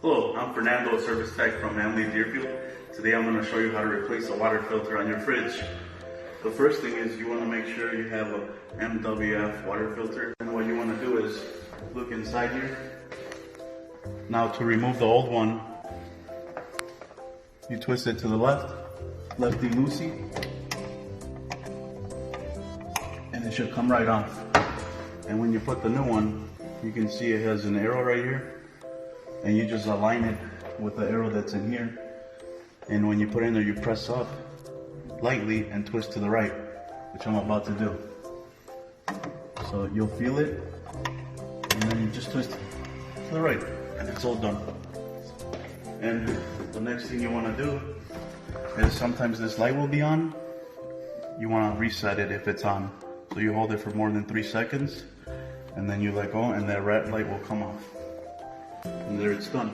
Hello, I'm Fernando, a service tech from AMLI Deerfield. Today I'm going to show you how to replace a water filter on your fridge. The first thing is you want to make sure you have a MWF water filter. And what you want to do is look inside here. Now to remove the old one, you twist it to the left, lefty loosey, and it should come right off. And when you put the new one, you can see it has an arrow right here. And you just align it with the arrow that's in here. And when you put it in there, you press up lightly and twist to the right, which I'm about to do. So you'll feel it, and then you just twist to the right, and it's all done. And the next thing you want to do is sometimes this light will be on. You want to reset it if it's on. So you hold it for more than 3 seconds, and then you let go, and that red light will come off. And there it's done.